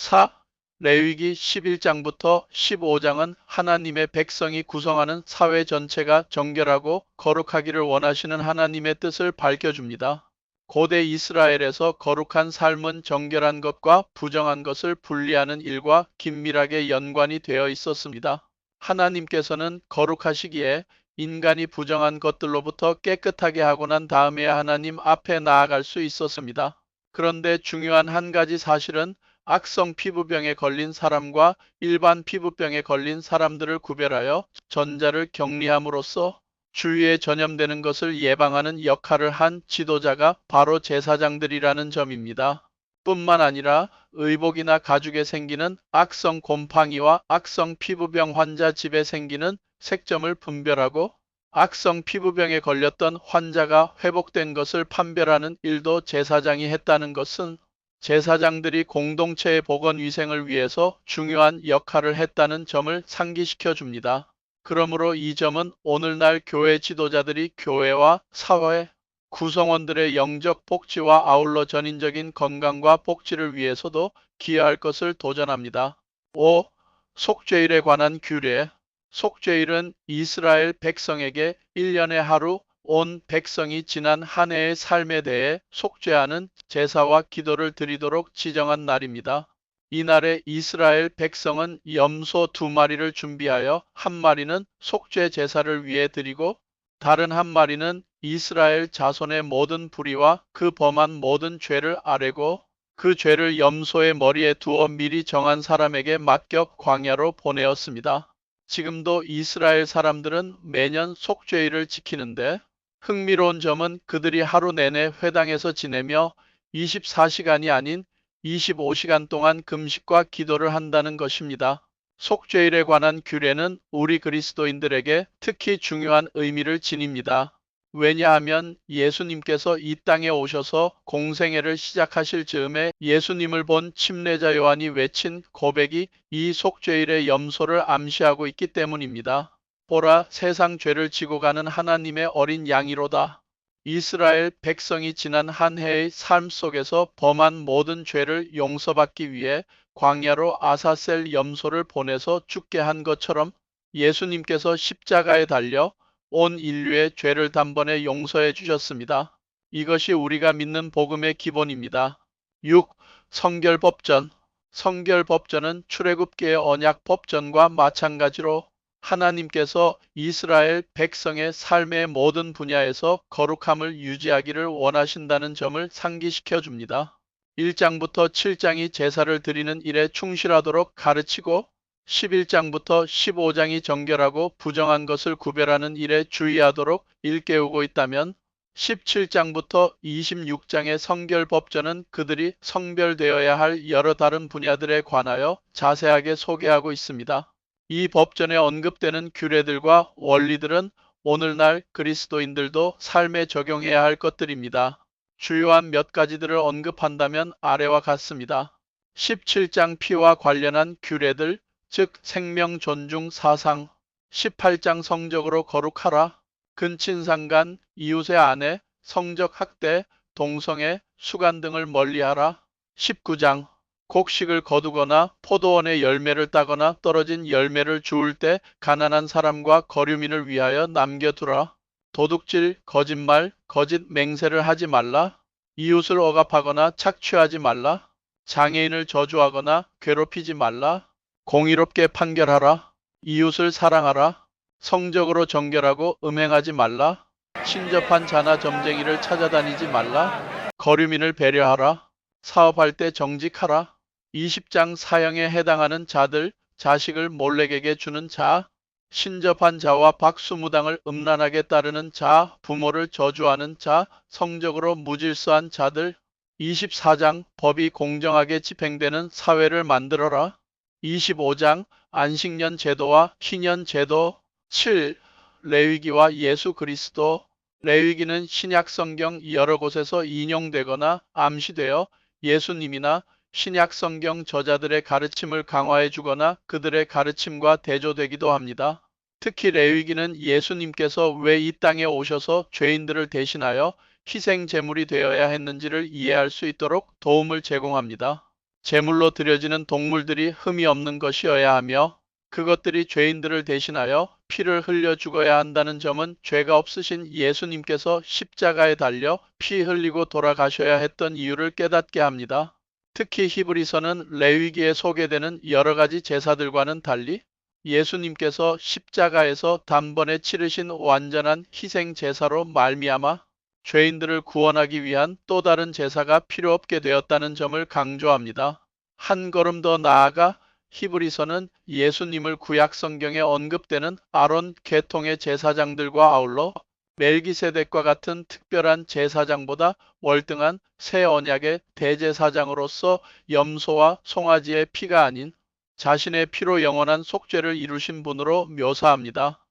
4. 레위기 11장부터 15장은 하나님의 백성이 구성하는 사회 전체가 정결하고 거룩하기를 원하시는 하나님의 뜻을 밝혀줍니다. 고대 이스라엘에서 거룩한 삶은 정결한 것과 부정한 것을 분리하는 일과 긴밀하게 연관이 되어 있었습니다. 하나님께서는 거룩하시기에 인간이 부정한 것들로부터 깨끗하게 하고 난 다음에야 하나님 앞에 나아갈 수 있었습니다. 그런데 중요한 한 가지 사실은 악성 피부병에 걸린 사람과 일반 피부병에 걸린 사람들을 구별하여 전자를 격리함으로써 주위에 전염되는 것을 예방하는 역할을 한 지도자가 바로 제사장들이라는 점입니다. 뿐만 아니라 의복이나 가죽에 생기는 악성 곰팡이와 악성 피부병 환자 집에 생기는 색점을 분별하고 악성 피부병에 걸렸던 환자가 회복된 것을 판별하는 일도 제사장이 했다는 것은 제사장들이 공동체의 보건 위생을 위해서 중요한 역할을 했다는 점을 상기시켜 줍니다. 그러므로 이 점은 오늘날 교회 지도자들이 교회와 사회 구성원들의 영적 복지와 아울러 전인적인 건강과 복지를 위해서도 기여할 것을 도전합니다. 5. 속죄일에 관한 규례. 속죄일은 이스라엘 백성에게 1년에 하루 온 백성이 지난 한 해의 삶에 대해 속죄하는 제사와 기도를 드리도록 지정한 날입니다. 이날에 이스라엘 백성은 염소 2마리를 준비하여 한 마리는 속죄 제사를 위해 드리고 다른 한 마리는 이스라엘 자손의 모든 불의와 그 범한 모든 죄를 아뢰고 그 죄를 염소의 머리에 두어 미리 정한 사람에게 맡겨 광야로 보내었습니다. 지금도 이스라엘 사람들은 매년 속죄일을 지키는데 흥미로운 점은 그들이 하루 내내 회당에서 지내며 24시간이 아닌 25시간 동안 금식과 기도를 한다는 것입니다. 속죄일에 관한 규례는 우리 그리스도인들에게 특히 중요한 의미를 지닙니다. 왜냐하면 예수님께서 이 땅에 오셔서 공생애를 시작하실 즈음에 예수님을 본 침례자 요한이 외친 고백이 이 속죄일의 염소를 암시하고 있기 때문입니다. 보라, 세상 죄를 지고 가는 하나님의 어린 양이로다. 이스라엘 백성이 지난 한 해의 삶 속에서 범한 모든 죄를 용서받기 위해 광야로 아사셀 염소를 보내서 죽게 한 것처럼 예수님께서 십자가에 달려 온 인류의 죄를 단번에 용서해 주셨습니다. 이것이 우리가 믿는 복음의 기본입니다. 6. 성결법전. 성결법전은 출애굽기의 언약법전과 마찬가지로 하나님께서 이스라엘 백성의 삶의 모든 분야에서 거룩함을 유지하기를 원하신다는 점을 상기시켜 줍니다. 1장부터 7장이 제사를 드리는 일에 충실하도록 가르치고 11장부터 15장이 정결하고 부정한 것을 구별하는 일에 주의하도록 일깨우고 있다면 17장부터 26장의 성결법전은 그들이 성별되어야 할 여러 다른 분야들에 관하여 자세하게 소개하고 있습니다. 이 법전에 언급되는 규례들과 원리들은 오늘날 그리스도인들도 삶에 적용해야 할 것들입니다. 주요한 몇 가지들을 언급한다면 아래와 같습니다. 17장 피와 관련한 규례들, 즉 생명 존중 사상. 18장 성적으로 거룩하라. 근친상간, 이웃의 아내, 성적 학대, 동성애, 수간 등을 멀리하라. 19장 곡식을 거두거나 포도원의 열매를 따거나 떨어진 열매를 주울 때 가난한 사람과 거류민을 위하여 남겨두라. 도둑질, 거짓말, 거짓 맹세를 하지 말라. 이웃을 억압하거나 착취하지 말라. 장애인을 저주하거나 괴롭히지 말라. 공의롭게 판결하라. 이웃을 사랑하라. 성적으로 정결하고 음행하지 말라. 신접한 자나 점쟁이를 찾아다니지 말라. 거류민을 배려하라. 사업할 때 정직하라. 20장 사형에 해당하는 자들, 자식을 몰렉에게 주는 자, 신접한 자와 박수무당을 음란하게 따르는 자, 부모를 저주하는 자, 성적으로 무질서한 자들. 24장 법이 공정하게 집행되는 사회를 만들어라. 25장 안식년 제도와 희년 제도. 7. 레위기와 예수 그리스도. 레위기는 신약 성경 여러 곳에서 인용되거나 암시되어 예수님이나 신약 성경 저자들의 가르침을 강화해 주거나 그들의 가르침과 대조되기도 합니다. 특히 레위기는 예수님께서 왜 이 땅에 오셔서 죄인들을 대신하여 희생 제물이 되어야 했는지를 이해할 수 있도록 도움을 제공합니다. 제물로 드려지는 동물들이 흠이 없는 것이어야 하며 그것들이 죄인들을 대신하여 피를 흘려 죽어야 한다는 점은 죄가 없으신 예수님께서 십자가에 달려 피 흘리고 돌아가셔야 했던 이유를 깨닫게 합니다. 특히 히브리서는 레위기에 소개되는 여러 가지 제사들과는 달리 예수님께서 십자가에서 단번에 치르신 완전한 희생 제사로 말미암아 죄인들을 구원하기 위한 또 다른 제사가 필요 없게 되었다는 점을 강조합니다. 한 걸음 더 나아가 히브리서는 예수님을 구약 성경에 언급되는 아론 계통의 제사장들과 아울러 멜기세덱과 같은 특별한 제사장보다 월등한 새 언약의 대제사장으로서 염소와 송아지의 피가 아닌 자신의 피로 영원한 속죄를 이루신 분으로 묘사합니다.